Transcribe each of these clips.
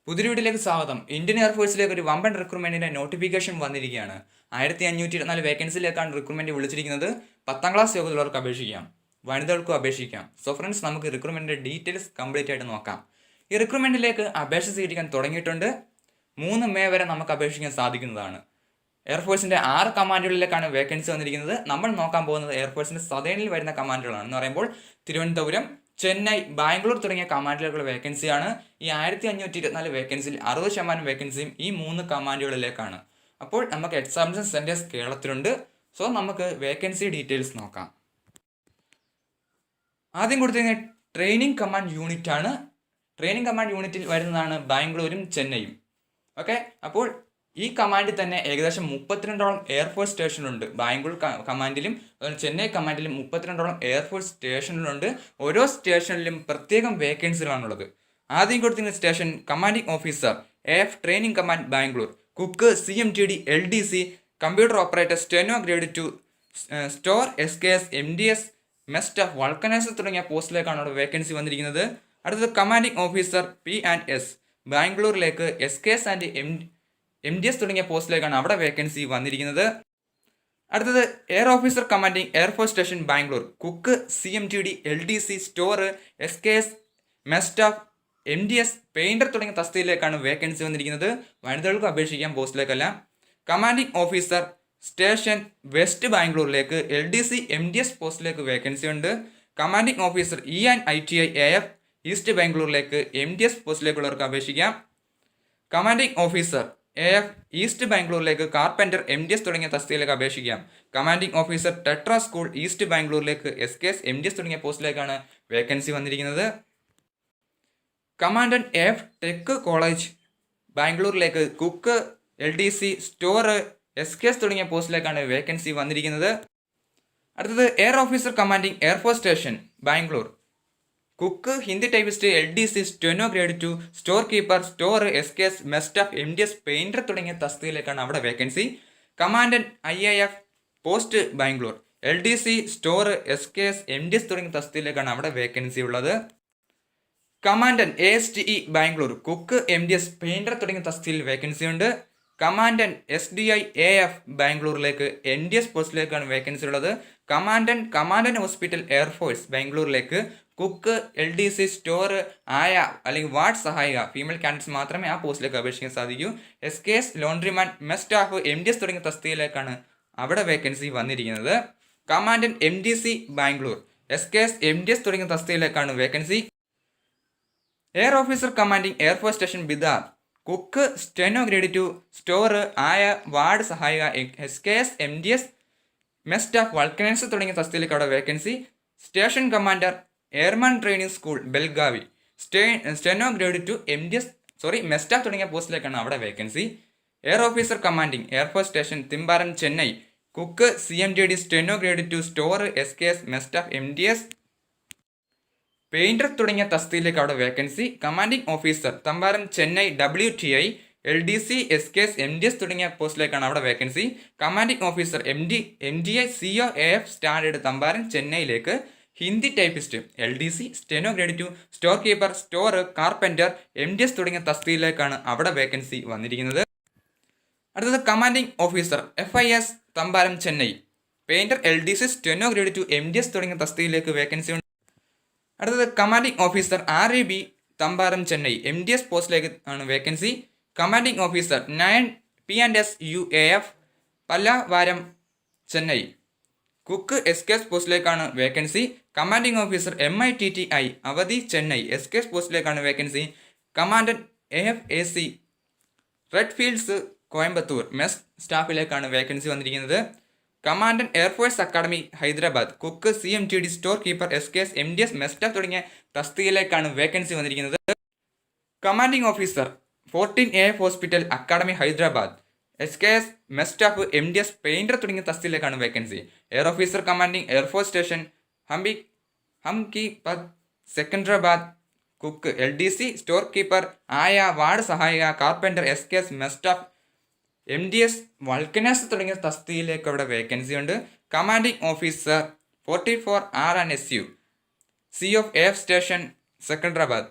പുതിയ വീട്ടിലേക്ക് സ്വാഗതം. ഇന്ത്യൻ എയർഫോഴ്സിലേക്ക് ഒരു വമ്പൻ റിക്രൂട്ട്മെന്റിന്റെ നോട്ടിഫിക്കേഷൻ വന്നിരിക്കുകയാണ്. 1524 വേക്കൻസിയിലേക്കാണ് റിക്രൂട്ട്മെന്റ് വിളിച്ചിരിക്കുന്നത്. 10ാം ക്ലാസ് യോഗ്യതയുള്ളവർക്ക് അപേക്ഷിക്കാം, വനിതകൾക്കും അപേക്ഷിക്കാം. സോ ഫ്രണ്ട്സ്, നമുക്ക് റിക്രൂട്ട്മെന്റിന്റെ ഡീറ്റെയിൽസ് കംപ്ലീറ്റ് ആയിട്ട് നോക്കാം. ഈ റിക്രൂട്ട്മെന്റിലേക്ക് അപേക്ഷ സ്വീകരിക്കാൻ തുടങ്ങിയിട്ടുണ്ട്. 3 മെയ് വരെ നമുക്ക് അപേക്ഷിക്കാൻ സാധിക്കുന്നതാണ്. എയർഫോഴ്സിന്റെ 6 കമാൻഡുകളിലേക്കാണ് വേക്കൻസി വന്നിരിക്കുന്നത്. നമ്മൾ നോക്കാൻ പോകുന്നത് എയർഫോഴ്സിന്റെ സദേണിൽ വരുന്ന കമാൻഡുകളാണ്. എന്ന് പറയുമ്പോൾ തിരുവനന്തപുരം, ചെന്നൈ, ബാംഗ്ലൂർ തുടങ്ങിയ കമാൻഡുകളുടെ വേക്കൻസിയാണ്. ഈ 1524 വേക്കൻസിയിൽ 60% വേക്കൻസിയും ഈ 3 കമാൻഡുകളിലേക്കാണ്. അപ്പോൾ നമുക്ക് എക്സാമിനേഷൻ സെന്റേഴ്സ് കേരളത്തിലുണ്ട്. സോ നമുക്ക് വേക്കൻസി ഡീറ്റെയിൽസ് നോക്കാം. ആദ്യം കൊടുത്തിരിക്കുന്ന ട്രെയിനിങ് കമാൻഡ് യൂണിറ്റ് ആണ്. ട്രെയിനിങ് കമാൻഡ് യൂണിറ്റിൽ വരുന്നതാണ് ബാംഗ്ലൂരും ചെന്നൈയും. ഓക്കെ, അപ്പോൾ ഈ കമാൻഡിൽ തന്നെ ഏകദേശം 32ഓളം എയർഫോഴ്സ് സ്റ്റേഷനുണ്ട്. ബാംഗ്ലൂർ കമാൻഡിലും അതുപോലെ ചെന്നൈ കമാൻഡിലും 32ഓളം എയർഫോഴ്സ് സ്റ്റേഷനുകളുണ്ട്. ഓരോ സ്റ്റേഷനിലും പ്രത്യേകം വേക്കൻസികളാണുള്ളത്. ആദ്യം കൊടുത്തിരിക്കുന്ന station commanding officer AF training command Bangalore, cook CMTD LDC, computer operator, steno grade 2, store SKS MDS, mess staff, vulcaniser തുടങ്ങിയ പോസ്റ്റിലേക്കാണ് അവിടെ വേക്കൻസി വന്നിരിക്കുന്നത്. അടുത്തത് കമാൻഡിംഗ് ഓഫീസർ P&S ബാംഗ്ലൂരിലേക്ക് SKS ആൻഡ് MDS തുടങ്ങിയ പോസ്റ്റിലേക്കാണ് അവിടെ വേക്കൻസി വന്നിരിക്കുന്നത്. അടുത്തത് air officer commanding air force station Bangalore, cook CMTD LDC, store SKS, mess staff, MDS, painter തുടങ്ങിയ തസ്തികയിലേക്കാണ് വേക്കൻസി വന്നിരിക്കുന്നത്. വനിതകൾക്ക് അപേക്ഷിക്കാം, പോസ്റ്റിലേക്കല്ല. കമാൻഡിംഗ് ഓഫീസർ സ്റ്റേഷൻ വെസ്റ്റ് ബാംഗ്ലൂരിലേക്ക് LDC MDS പോസ്റ്റിലേക്ക് വേക്കൻസി ഉണ്ട്. Commanding officer E&ITI AF east ബാംഗ്ലൂരിലേക്ക് MDS പോസ്റ്റിലേക്കുള്ളവർക്ക് അപേക്ഷിക്കാം. കമാൻഡിംഗ് ഓഫീസർ AF ഈസ്റ്റ് ബാംഗ്ലൂരിലേക്ക് കാർപ്പൻറ്റർ MDS തുടങ്ങിയ തസ്തികയിലേക്ക് അപേക്ഷിക്കാം. Commanding officer tetra school east ബാംഗ്ലൂരിലേക്ക് SKS MDS തുടങ്ങിയ പോസ്റ്റിലേക്കാണ് വേക്കൻസി വന്നിരിക്കുന്നത്. കമാൻഡന്റ് AF ടെക് കോളേജ് ബാംഗ്ലൂരിലേക്ക് കുക്ക് LDC, സ്റ്റോർ SKS തുടങ്ങിയ പോസ്റ്റിലേക്കാണ് വേക്കൻസി വന്നിരിക്കുന്നത്. അടുത്തത് air officer commanding air force station Bangalore, cook Hindi typist LDC, steno grade 2, store keeper, store SKS, mess staff, MDS, painter തുടങ്ങിയ തസ്തികയിലേക്കാണ് അവിടെ vacancy. Commandant IAF post Bangalore, LDC, store SKS, MDS തുടങ്ങിയ തസ്തികയിലേക്കാണ് അവിടെ വേക്കൻസി ഉള്ളത്. Commandant ASTE Bangalore, cook MDS, painter തുടങ്ങിയ തസ്തികയിൽ vacancy ഉണ്ട്. കമാൻഡന്റ് SDI AF ബാംഗ്ലൂരിലേക്ക് MDS പോസ്റ്റിലേക്കാണ് വേക്കൻസി ഉള്ളത്. കമാൻഡന്റ് ഹോസ്പിറ്റൽ എയർഫോഴ്സ് ബാംഗ്ലൂരിലേക്ക് കുക്ക് LDC, സ്റ്റോർ ആയ അല്ലെങ്കിൽ വാർഡ് സഹായിക, ഫീമെയിൽ കാൻഡിഡേറ്റ്സ് മാത്രമേ ആ പോസ്റ്റിലേക്ക് അപേക്ഷിക്കാൻ സാധിക്കൂ. SKS laundryman, mess staff, MDS തുടങ്ങിയ തസ്തികയിലേക്കാണ് അവിടെ വേക്കൻസി വന്നിരിക്കുന്നത്. Commandant MDC Bangalore, SKS MDS തുടങ്ങിയ തസ്തികയിലേക്കാണ് vacancy. Air officer commanding air force station Bidar, cook steno grade 2, store ആയ വാർഡ് സഹായിക, SKS MDS, mess staff, vulcaniser തുടങ്ങിയ തസ്തികയിലേക്ക് അവിടെ vacancy. Station commander airman training school Belgavi, steno grade 2, mess staff തുടങ്ങിയ പോസ്റ്റിലേക്കാണ് അവിടെ vacancy. Air officer commanding air force station Tambaram Chennai, cook CMTD, steno grade 2, store SKS, mess staff, MDS, painter തുടങ്ങിയ തസ്തികയിലേക്ക് അവിടെ vacancy. Commanding officer Tambaram Chennai WTI, LDC, SKS, MDS തുടങ്ങിയ പോസ്റ്റിലേക്കാണ് അവിടെ vacancy. Commanding officer MDI CO AF standard Tambaram ചെന്നൈയിലേക്ക് Hindi typist LDC, steno grade 2, store keeper, store, carpenter, MDS തുടങ്ങിയ തസ്തികയിലേക്കാണ് അവിടെ വേക്കൻസി വന്നിരിക്കുന്നത്. അടുത്തത് commanding officer FIS Tambaram Chennai, painter LDC, steno grade 2, MDS തുടങ്ങിയ തസ്തികയിലേക്ക് വേക്കൻസി ഉണ്ട്. അടുത്തത് commanding officer RAB Tambaram Chennai, MDS പോസ്റ്റിലേക്ക് ആണ് vacancy. Commanding officer 9 P&S UAF Pallavaram Chennai, cook SKS പോസ്റ്റിലേക്കാണ് vacancy. Commanding officer MITTI Avadi Chennai, SKS പോസ്റ്റിലേക്കാണ് vacancy. Commandant AFAC red fields Coimbatore, mess സ്റ്റാഫിലേക്കാണ് vacancy വന്നിരിക്കുന്നത്. Commandant air force academy Hyderabad, cook CMTD, store keeper, SKS MDS, mess staff തുടങ്ങിയ തസ്തികയിലേക്കാണ് vacancy വന്നിരിക്കുന്നത്. Commanding officer 14 AF hospital academy Hyderabad, SKS, mess staff, MDS, painter തുടങ്ങിയ തസ്തികയിലേക്കാണ് vacancy. Air officer commanding air force station Hakimpet Secunderabad, cook LDC, store keeper ആയ ward സഹായിക, carpenter, SKS, mess staff, MDS, vulcaniser തുടങ്ങിയ തസ്തികയിലേക്ക് അവിടെ വേക്കൻസി ഉണ്ട്. Commanding officer 44 R&SU, C of AF station Secunderabad,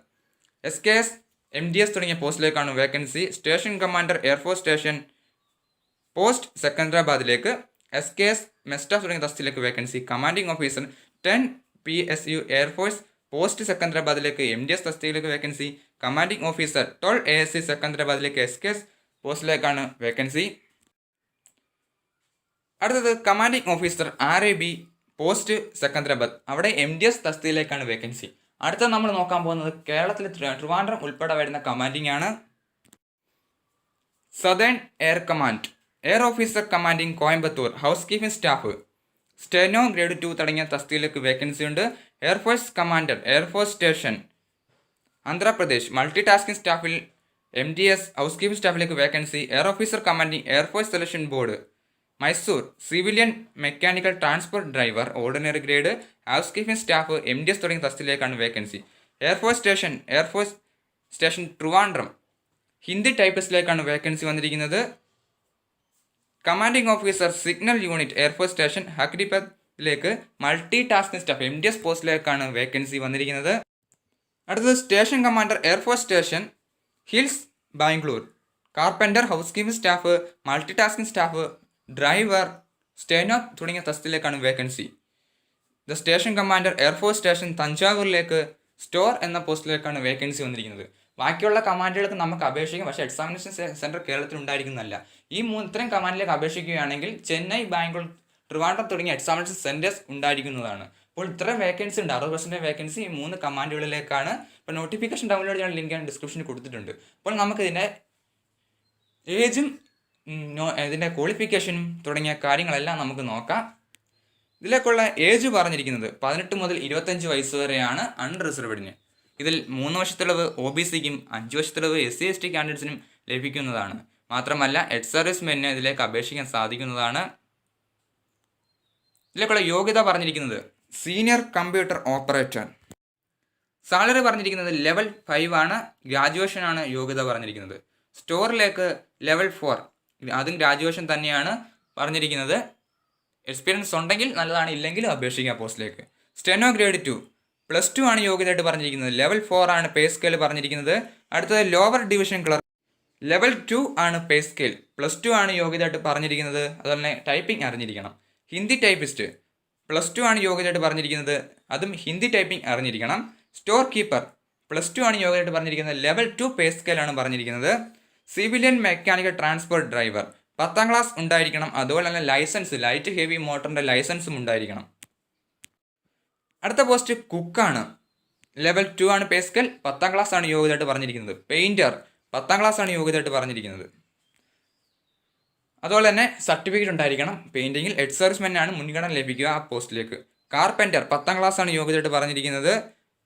SKS MDS തുടങ്ങിയ പോസ്റ്റിലേക്കാണ് vacancy. Station commander air force station post സെക്കന്ദരാബാദിലേക്ക്. SKS mess staff തുടങ്ങിയ തസ്തിയിലേക്ക് vacancy. Commanding officer 10 PSU air force post സെക്കന്ദരാബാദിലേക്ക് MDS തസ്തിയിലേക്ക് വേക്കൻസി. കമാൻഡിംഗ് ഓഫീസർ 12 ASC സെക്കന്ദരാബാദിലേക്ക് SKS പോസ്റ്റിലേക്കാണ് വേക്കൻസി. അടുത്തത് commanding officer RAB post Secunderabad, അവിടെ MDS തസ്തിയിലേക്കാണ് വേക്കൻസി. അടുത്ത നമ്മൾ നോക്കാൻ പോകുന്നത് കേരളത്തിലെ ട്രിവാൻഡ്രം ഉൾപ്പെടെ വരുന്ന കമാൻഡിംഗ് ആണ്. Southern air command, air officer commanding Coimbatore, house keeping staff, steno grade 2 തുടങ്ങിയ തസ്തിയിലേക്ക് വേക്കൻസി ഉണ്ട്. Air force commander air force station Andhra Pradesh, multi tasking സ്റ്റാഫിൽ MDS house keeping സ്റ്റാഫിലേക്ക് vacancy. Air officer commanding air force selection board Mysore, civilian mechanical transport driver ordinary grade house keeping staff MDS തുടങ്ങിയ തസ്തിയിലേക്കാണ് vacancy. Air force station Trivandrum, Hindi ടൈപ്പിസ്റ്റിലേക്കാണ് vacancy വന്നിരിക്കുന്നത്. Commanding officer signal unit air force station ഹക്രിപത്തിലേക്ക് multi tasking staff MDS പോസ്റ്റിലേക്കാണ് vacancy വന്നിരിക്കുന്നത്. അടുത്തത് station commander air force station hills Bangalore, carpenter house keeping staff multi tasking staff driver steno തുടങ്ങിയ തസ്തിയിലേക്കാണ് vacancy. The station commander air force station തഞ്ചാവൂരിലേക്ക് store എന്ന പോസ്റ്റിലേക്കാണ് vacancy വന്നിരിക്കുന്നത്. ബാക്കിയുള്ള കമാൻഡുകൾക്ക് നമുക്ക് അപേക്ഷിക്കാം, പക്ഷേ എക്സാമിനേഷൻ സെൻറ്റർ കേരളത്തിൽ ഉണ്ടായിരിക്കുന്നതല്ല. ഇത്രയും കമാൻഡിലേക്ക് അപേക്ഷിക്കുകയാണെങ്കിൽ ചെന്നൈ, ബാംഗ്ലൂർ, ട്രിവാൻഡ്രം തുടങ്ങിയ എക്സാമിനേഷൻ സെൻറ്റേഴ്സ് ഉണ്ടായിരിക്കുന്നതാണ്. അപ്പോൾ ഇത്രയും വേക്കൻസി ഉണ്ട്, 60% വേക്കൻസി ഈ 3 കമാൻഡുകളിലേക്കാണ്. ഇപ്പോൾ നോട്ടിഫിക്കേഷൻ ഡൗൺലോഡ് ചെയ്യാൻ ലിങ്ക് ഞാൻ ഡിസ്ക്രിപ്ഷനിൽ കൊടുത്തിട്ടുണ്ട്. അപ്പോൾ നമുക്കിതിൻ്റെ ഏജും ഇതിൻ്റെ ക്വാളിഫിക്കേഷനും തുടങ്ങിയ കാര്യങ്ങളെല്ലാം നമുക്ക് നോക്കാം. ഇതിലേക്കുള്ള ഏജ് പറഞ്ഞിരിക്കുന്നത് 18 മുതൽ 25 വയസ്സ് വരെയാണ് അൺറിസർവ്ഡിന്. ഇതിൽ 3 വർഷത്തുള്ളവ് OBCക്കും 5 വർഷത്തുള്ളവ് SC/ST കാൻഡിഡേറ്റ്സിനും ലഭിക്കുന്നതാണ്. മാത്രമല്ല എക്സ് സർവീസ് മെന്നിന് ഇതിലേക്ക് അപേക്ഷിക്കാൻ സാധിക്കുന്നതാണ്. ഇതിലേക്കുള്ള യോഗ്യത പറഞ്ഞിരിക്കുന്നത് സീനിയർ കമ്പ്യൂട്ടർ ഓപ്പറേറ്റർ. സാലറി പറഞ്ഞിരിക്കുന്നത് ലെവൽ 5 ആണ്. ഗ്രാജുവേഷനാണ് യോഗ്യത പറഞ്ഞിരിക്കുന്നത്. സ്റ്റോറിലേക്ക് ലെവൽ 4, അതും ഗ്രാജുവേഷൻ തന്നെയാണ് പറഞ്ഞിരിക്കുന്നത്. എക്സ്പീരിയൻസ് ഉണ്ടെങ്കിൽ നല്ലതാണ്, ഇല്ലെങ്കിൽ അപേക്ഷിക്കാം പോസ്റ്റിലേക്ക്. സ്റ്റെനോ ഗ്രേഡ് 2 +2 ആണ് യോഗ്യതയായിട്ട് പറഞ്ഞിരിക്കുന്നത്. ലെവൽ 4 ആണ് പേ സ്കെയിൽ പറഞ്ഞിരിക്കുന്നത്. അടുത്തത് ലോവർ ഡിവിഷൻ ക്ലർക്ക്, ലെവൽ 2 ആണ് പേ സ്കെയിൽ, +2 ആണ് യോഗ്യതയായിട്ട് പറഞ്ഞിരിക്കുന്നത്. അതുപോലെ തന്നെ ടൈപ്പിംഗ് അറിഞ്ഞിരിക്കണം. ഹിന്ദി ടൈപ്പിസ്റ്റ് +2 ആണ് യോഗ്യതയായിട്ട് പറഞ്ഞിരിക്കുന്നത്, അതും ഹിന്ദി ടൈപ്പിംഗ് അറിഞ്ഞിരിക്കണം. സ്റ്റോർ കീപ്പർ +2 ആണ് യോഗ്യതയായിട്ട് പറഞ്ഞിരിക്കുന്നത്. ലെവൽ 2 പേ സ്കെയിലാണ് പറഞ്ഞിരിക്കുന്നത്. Civilian mechanical transport driver 10ാം class ഉണ്ടായിരിക്കണം. അതുപോലെ തന്നെ ലൈസൻസ്, ലൈറ്റ് ഹെവി മോട്ടറിൻ്റെ ലൈസൻസും ഉണ്ടായിരിക്കണം. അടുത്ത പോസ്റ്റ് കുക്കാണ്. ലെവൽ 2 ആണ് പേ സ്കെയിൽ, 10ാം ക്ലാസ് ആണ് യോഗ്യതയായിട്ട് പറഞ്ഞിരിക്കുന്നത്. പെയിൻറ്റർ 10ാം ക്ലാസ് ആണ് യോഗ്യതയായിട്ട് പറഞ്ഞിരിക്കുന്നത്. അതുപോലെ തന്നെ സർട്ടിഫിക്കറ്റ് ഉണ്ടായിരിക്കണം. പെയിൻറ്റിങ്ങിൽ എക്സ് സർവീസ് മെന്നാണ് മുൻഗണന ലഭിക്കുക ആ പോസ്റ്റിലേക്ക്. കാർപ്പൻ്റർ 10ാം ക്ലാസ് ആണ് യോഗ്യതയായിട്ട് പറഞ്ഞിരിക്കുന്നത്.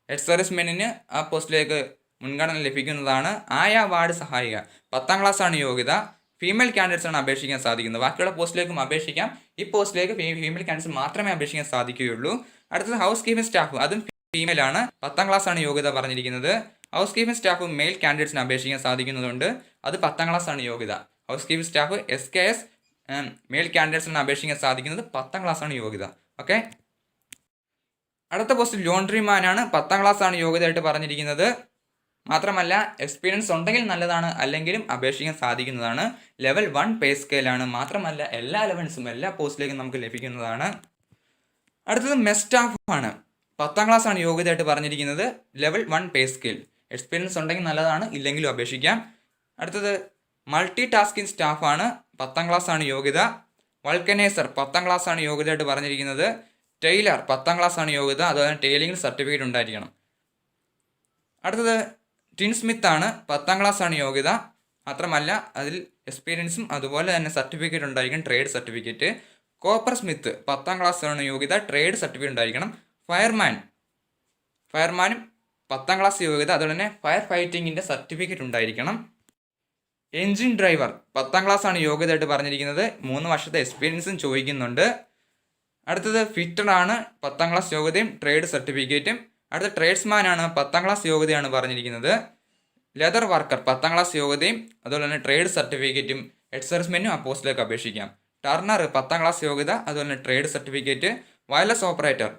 എക്സ് സർവീസ് മെന്നിന് ആ പോസ്റ്റിലേക്ക് മുൻഗണന ലഭിക്കുന്നതാണ്. ആയ വാർഡ് സഹായിക 10ാം ക്ലാസ് ആണ് യോഗ്യത. ഫീമെയിൽ കാൻഡിഡേറ്റ്സ് ആണ് അപേക്ഷിക്കാൻ സാധിക്കുന്നത്. ബാക്കിയുള്ള പോസ്റ്റിലേക്കും അപേക്ഷിക്കാം. ഈ പോസ്റ്റിലേക്ക് ഫീമെയിൽ കാൻഡിഡേറ്റ്സ് മാത്രമേ അപേക്ഷിക്കാൻ സാധിക്കുകയുള്ളൂ. അടുത്തത് ഹൗസ് കീപ്പിംഗ് സ്റ്റാഫ്, അതും ഫീമെയിൽ ആണ്. 10ാം ക്ലാസ് ആണ് യോഗ്യത പറഞ്ഞിരിക്കുന്നത്. ഹൗസ് കീപ്പിംഗ് സ്റ്റാഫ് മെയിൽ കാൻഡിഡേറ്റ്സിന് അപേക്ഷിക്കാൻ സാധിക്കുന്നതുകൊണ്ട് അത് 10ാം ക്ലാസ് ആണ് യോഗ്യത. House keeping staff SKS male കാൻഡിഡേറ്റ്സിന് അപേക്ഷിക്കാൻ സാധിക്കുന്നത് 10ാം ക്ലാസ് ആണ് യോഗ്യത. ഓക്കെ. അടുത്ത പോസ്റ്റ് ലോണ്ട്രിമാൻ ആണ്. 10ാം ക്ലാസ് ആണ് യോഗ്യതയായിട്ട് പറഞ്ഞിരിക്കുന്നത്. മാത്രമല്ല എക്സ്പീരിയൻസ് ഉണ്ടെങ്കിൽ നല്ലതാണ്, അല്ലെങ്കിലും അപേക്ഷിക്കാൻ സാധിക്കുന്നതാണ്. ലെവൽ 1 പേ സ്കെയിലാണ്. മാത്രമല്ല എല്ലാ ലെവൽസും എല്ലാ പോസ്റ്റിലേക്കും നമുക്ക് ലഭിക്കുന്നതാണ്. അടുത്തത് മെസ് സ്റ്റാഫ് ആണ്. 10ാം ക്ലാസ് ആണ് യോഗ്യതയായിട്ട് പറഞ്ഞിരിക്കുന്നത്. Level 1 pay scale. എക്സ്പീരിയൻസ് ഉണ്ടെങ്കിൽ നല്ലതാണ്, ഇല്ലെങ്കിലും അപേക്ഷിക്കാം. അടുത്തത് മൾട്ടി ടാസ്കിംഗ് സ്റ്റാഫാണ്. 10ാം ക്ലാസ് ആണ് യോഗ്യത. വൾക്കനൈസർ 10ാം ക്ലാസ് ആണ് യോഗ്യതയായിട്ട് പറഞ്ഞിരിക്കുന്നത്. ടൈലർ 10ാം ക്ലാസ് ആണ് യോഗ്യത. അതുപോലെ ടൈലിംഗ് സർട്ടിഫിക്കറ്റ് ഉണ്ടായിരിക്കണം. അടുത്തത് ടിൻ സ്മിത്ത് ആണ്. 10ാം ക്ലാസ് ആണ് യോഗ്യത. മാത്രമല്ല അതിൽ എക്സ്പീരിയൻസും അതുപോലെ തന്നെ സർട്ടിഫിക്കറ്റ് ഉണ്ടായിരിക്കണം, trade certificate. Copper Smith 10ാം class ആണ് യോഗ്യത, ട്രേഡ് സർട്ടിഫിക്കറ്റ് ഉണ്ടായിരിക്കണം. ഫയർമാനും 10ാം ക്ലാസ് യോഗ്യത, അതുപോലെ തന്നെ ഫയർ ഫൈറ്റിങ്ങിൻ്റെ സർട്ടിഫിക്കറ്റ് ഉണ്ടായിരിക്കണം. എൻജിൻ ഡ്രൈവർ 10ാം ക്ലാസ് ആണ് യോഗ്യതയായിട്ട് പറഞ്ഞിരിക്കുന്നത്. 3 വർഷത്തെ എക്സ്പീരിയൻസും ചോദിക്കുന്നുണ്ട്. അടുത്തത് ഫിറ്റർ ആണ്. 10ാം ക്ലാസ് യോഗ്യതയും ട്രേഡ് സർട്ടിഫിക്കറ്റും. അടുത്ത ട്രേഡ്സ്മാൻ ആണ്. 10ാം ക്ലാസ് യോഗ്യതയാണ് പറഞ്ഞിരിക്കുന്നത്. ലെതർ വർക്കർ 10ാം ക്ലാസ് യോഗ്യതയും അതുപോലെ തന്നെ ട്രേഡ് സർട്ടിഫിക്കറ്റും. എക്സ് സർവീസ്മെനും ആ പോസ്റ്റിലേക്ക് അപേക്ഷിക്കാം. ടർണർ 10ാം ക്ലാസ് യോഗ്യത, അതുപോലെ തന്നെ ട്രേഡ് സർട്ടിഫിക്കറ്റ്. വയർലെസ് ഓപ്പറേറ്റർ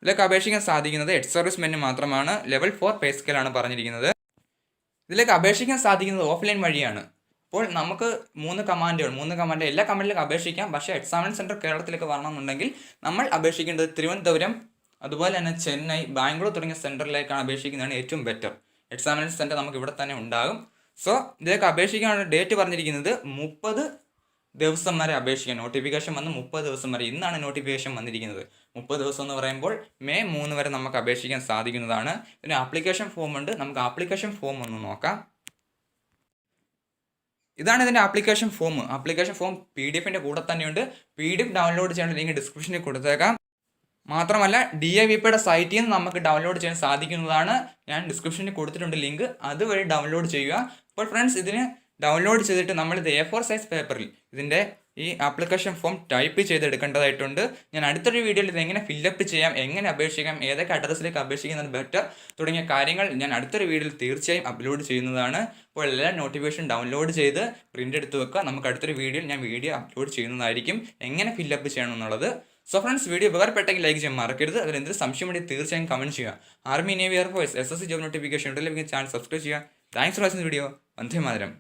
ഇതിലേക്ക് അപേക്ഷിക്കാൻ സാധിക്കുന്നത് എക്സ് സർവീസ്മെന് മാത്രമാണ്. ലെവൽ 4 പേ സ്കെയിലാണ് പറഞ്ഞിരിക്കുന്നത്. ഇതിലേക്ക് അപേക്ഷിക്കാൻ സാധിക്കുന്നത് ഓഫ്ലൈൻ വഴിയാണ്. അപ്പോൾ നമുക്ക് മൂന്ന് കമാൻഡ് എല്ലാ കമാൻഡിലേക്കും അപേക്ഷിക്കാം. പക്ഷേ എക്സാമിനേഷൻ സെൻറ്റർ കേരളത്തിലേക്ക് വരണമെന്നുണ്ടെങ്കിൽ നമ്മൾ അപേക്ഷിക്കേണ്ടത് തിരുവനന്തപുരം, അതുപോലെ തന്നെ ചെന്നൈ, ബാംഗ്ലൂർ തുടങ്ങിയ സെൻറ്ററിലേക്കാണ് അപേക്ഷിക്കുന്നതാണ് ഏറ്റവും ബെറ്റർ. എക്സാമിനേഷൻ സെൻറ്റർ നമുക്ക് ഇവിടെ തന്നെ ഉണ്ടാകും. സോ ഇതിലേക്ക് അപേക്ഷിക്കാനുള്ള ഡേറ്റ് പറഞ്ഞിരിക്കുന്നത് 30 ദിവസം വരെ അപേക്ഷിക്കാം. നോട്ടിഫിക്കേഷൻ വന്ന് 30 ദിവസം വരെ. ഇന്നാണ് നോട്ടിഫിക്കേഷൻ വന്നിരിക്കുന്നത്. 30 ദിവസം എന്ന് പറയുമ്പോൾ മെയ് 3 വരെ നമുക്ക് അപേക്ഷിക്കാൻ സാധിക്കുന്നതാണ്. ഇതിന് ആപ്ലിക്കേഷൻ ഫോം ഉണ്ട്. നമുക്ക് ആപ്ലിക്കേഷൻ ഫോം ഒന്ന് നോക്കാം. ഇതാണ് ഇതിൻ്റെ ആപ്ലിക്കേഷൻ ഫോം PDF-ൻ്റെ കൂടെ തന്നെയുണ്ട്. PDF ഡൗൺലോഡ് ചെയ്യേണ്ട ലിങ്ക് ഡിസ്ക്രിപ്ഷനിൽ കൊടുത്തേക്കാം. മാത്രമല്ല DIVPയുടെ സൈറ്റിൽ നിന്ന് നമുക്ക് ഡൗൺലോഡ് ചെയ്യാൻ സാധിക്കുന്നതാണ്. ഞാൻ ഡിസ്ക്രിപ്ഷനിൽ കൊടുത്തിട്ടുണ്ട് ലിങ്ക്, അതുവഴി ഡൗൺലോഡ് ചെയ്യുക. അപ്പോൾ ഫ്രണ്ട്സ്, ഇതിന് ഡൗൺലോഡ് ചെയ്തിട്ട് നമ്മളിത് A4 സൈസ് പേപ്പറിൽ ഇതിൻ്റെ ഈ ആപ്ലിക്കേഷൻ ഫോം ടൈപ്പ് ചെയ്തെടുക്കേണ്ടതായിട്ടുണ്ട്. ഞാൻ അടുത്തൊരു വീഡിയോയിൽ ഇത് എങ്ങനെ ഫില്ലപ്പ് ചെയ്യാം, എങ്ങനെ അപേക്ഷിക്കാം, ഏതൊക്കെ അഡ്രസ്സിലേക്ക് അപേക്ഷിക്കുന്നത് ബെറ്റർ തുടങ്ങിയ കാര്യങ്ങൾ ഞാൻ അടുത്തൊരു വീഡിയോയിൽ തീർച്ചയായും അപ്ലോഡ് ചെയ്യുന്നതാണ്. അപ്പോൾ എല്ലാ നോട്ടിഫിക്കേഷൻ ഡൗൺലോഡ് ചെയ്ത് പ്രിൻ്റ് എടുത്ത് വെക്കുക. നമുക്ക് അടുത്തൊരു വീഡിയോയിൽ ഞാൻ വീഡിയോ അപ്ലോഡ് ചെയ്യുന്നതായിരിക്കും എങ്ങനെ ഫില്ലപ്പ് ചെയ്യണം എന്നുള്ളത്. സോ ഫ്രണ്ട്സ്, വീഡിയോ ഉപകാരപ്പെട്ടെങ്കിൽ ലൈക്ക് ചെയ്യാൻ മറക്കരുത്. അതിൽ എന്തൊരു സംശയം വേണ്ടി തീർച്ചയായും കമൻറ്റ് ചെയ്യുക. Army, navy, air force, SSC job notification ഉണ്ടെങ്കിൽ ചാനൽ സബ്സ്ക്രൈബ് ചെയ്യുക. Thanks for watching video. Vande Mataram.